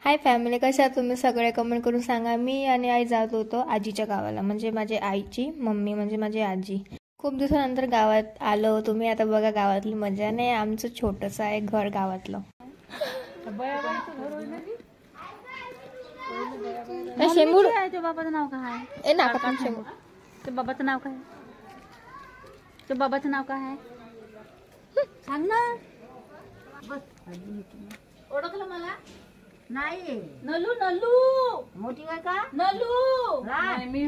Hi family, कशा आहात तुम्ही सगळे? कमेंट करून सांगा. मी आणि आई जात होतो आजीच्या गावाला, म्हणजे माझी आईची मम्मी म्हणजे माझी आजी. खूप दिवसानंतर गावात आलो. तुम्ही आता बघा गावातली मजा. नाही, आमचं छोटंसं आहे घर गावातलं. शेंबूड ते बाबाचं नाव काय आहे? ए नाका शेंबूड. ते बाबाचं नाव काय? ते बाबाचं नाव काय आहे? सांग ना. ओळखलं मला? नाही. नलू नलू मोठी आहे का? नलू मी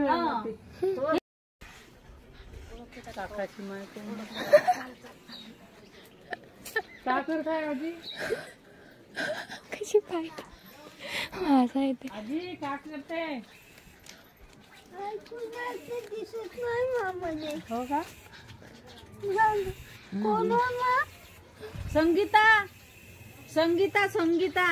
काकाची माहिती. काय करताय आजी? कशी पाय माझा येते आजी काय करते? दिसत नाही मामाने. हो का? कोण संगीता संगीता संगीता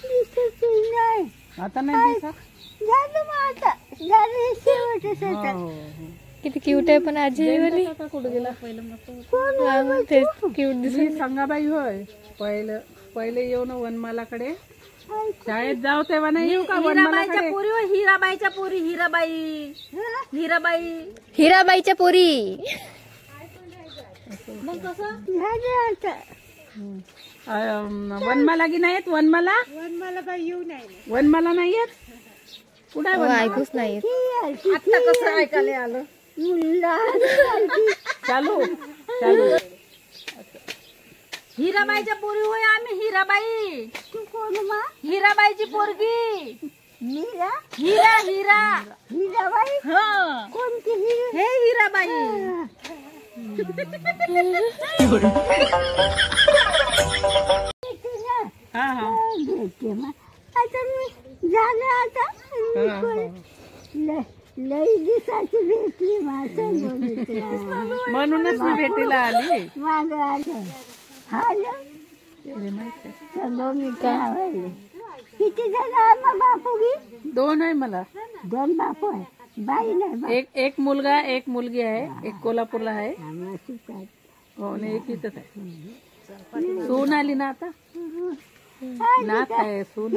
दिसत नाही. आता नाही दिसत. झालं मग आता. झालं शेवटच आता. किती क्यूट आहे पण आजी वाली. कुठे गेला? पहिलं क्यूट दिसत. संगाबाई होय. पहिले येऊ ना वनमालाकडे. शाळेत जाऊ तेव्हा नाही येऊ का वनमालाकडे? हिराबाईच्या पोरी हिराबाईच्या पोरी. मग कसं झालं आता. वनमाला की नाहीत? वनमाला काही येऊ नाही. वनमाला नाही येत. कुठे ऐकूच नाही. आता कसं ऐकायला आलं? चालू हिराबाईच्या पोरी होय आम्ही. हिराबाई. तू कोण मा? हिराबाईची पोरगी. मीरा. हिरा हिरा हिराबाई. हो. कोणती हिरा? हे हिराबाई. हा हा घेते मग. आता मी झालं आता. लई दिवसाची भेटली माझं. म्हणूनच मी भेटीला आली. माग आलं. आलं सगळं मी काय. किती जण आहे मग बापूगी? 2 आहे मला. 2 बापू आहे. बाई नाही. एक मुलगा एक मुलगी आहे. एक कोल्हापूरला आहे. बाई. हो आणि एक इथंच आहे. सून आली ना आता. नात आहे सून.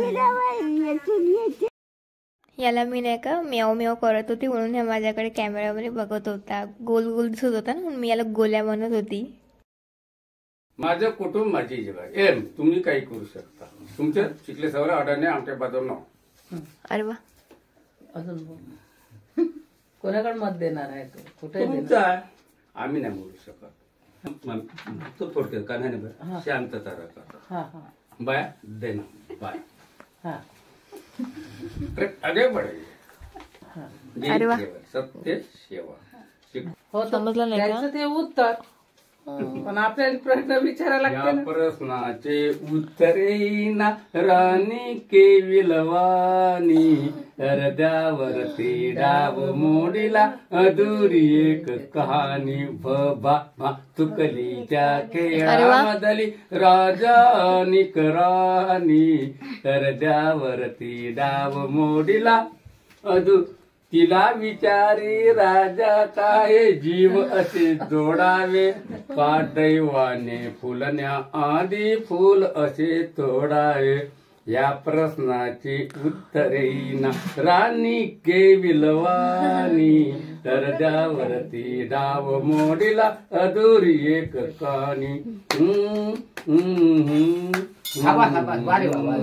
याला मी नाही का म्याव म्याव करत होती म्हणून हे माझ्याकडे कॅमेरामध्ये बघत होता. गोल गोल दिसत होता ना, म्हणून मी याला गोल्या म्हणत होती. माझं कुटुंब माझी जगा. एम तुम्ही काही करू शकता. तुमच्या शिकले सवय अडाणे आमच्या बाजूला. अरे वा. अजून कोणाकडे मत देणार आहे? कुठे तुमचा आम्ही नाही बोलू शकत. तो थोडक्यात का नाही बरं शांतता राहतात. बाय देना बाय. आगे बढे. अरे वा. सत्य सेवा. हो समजलं नाही का? ते उत्तर पण आपल्याला प्रश्न विचारायला या लागते. प्रश्नाचे उत्तरेना राणी केविलवानी. हृदयावरती डाव मोडीला अधुरी एक कहाणी. भा चुकली त्या खेळामधली राजा आणि राणी. हृदयावरती डाव मोडीला तिला विचारी राजा काय जीव असे जोडावे. पादैवाने फुलण्या आधी फुल असे तोडावे. या प्रश्नाची उत्तरेना राणी केविलवानी. हृदयावरती डाव मोडीला अधुरी एक कहाणी.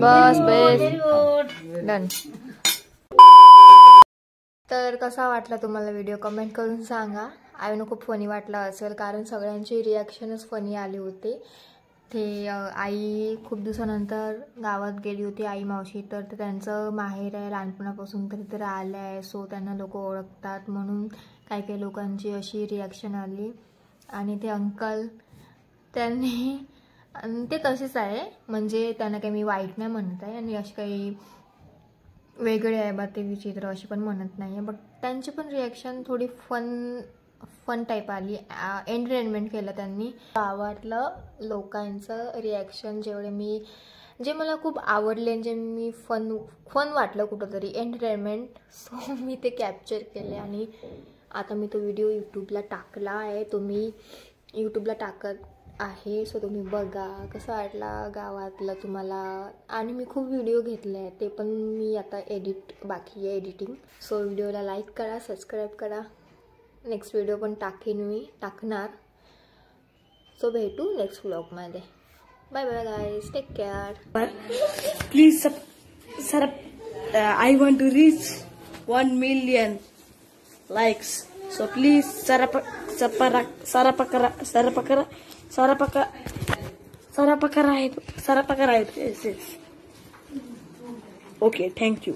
बस डन. तर कसा वाटला तुम्हाला व्हिडिओ? कमेंट करून सांगा. आईनं खूप फनी वाटला असेल, कारण सगळ्यांची रिॲक्शनच फनी आली होते. ते आई खूप दिवसानंतर गावात गेली होती आई मावशी. तर त्यांचं माहेर आहे लहानपणापासून, तर तिथे राहिलं आहे. सो त्यांना लोक ओळखतात म्हणून काही काही लोकांची अशी रिॲक्शन आली. आणि ते अंकल त्यांनी ते तसेच आहे, म्हणजे त्यांना काही मी वाईट नाही म्हणत आहे आणि अशी काही वेगळे आहे बा ते विचित्र अशी पण म्हणत नाही आहे. बट त्यांची पण रिॲक्शन थोडी फन टाईप आली. एंटरटेनमेंट केलं त्यांनी. गावातलं लोकांचं रिॲक्शन जे मला खूप आवडले, जे मी फन वाटलं कुठंतरी एंटरटेनमेंट. सो मी ते कॅप्चर केले आणि आता मी तो व्हिडिओ यूट्यूबला टाकला आहे. तुम्ही यूट्यूबला आहे. सो तुम्ही बघा कसं वाटला गावातलं तुम्हाला. आणि मी खूप व्हिडिओ घेतले आहेत, ते पण मी आता बाकी आहे एडिटिंग. सो व्हिडिओला लाईक करा, सबस्क्राईब करा. नेक्स्ट व्हिडिओ पण टाकणार. सो भेटू नेक्स्ट व्लॉगमध्ये. Bye bye guys, take care. Please I want to reach 1 million likes. So please subscribe. Okay, thank you.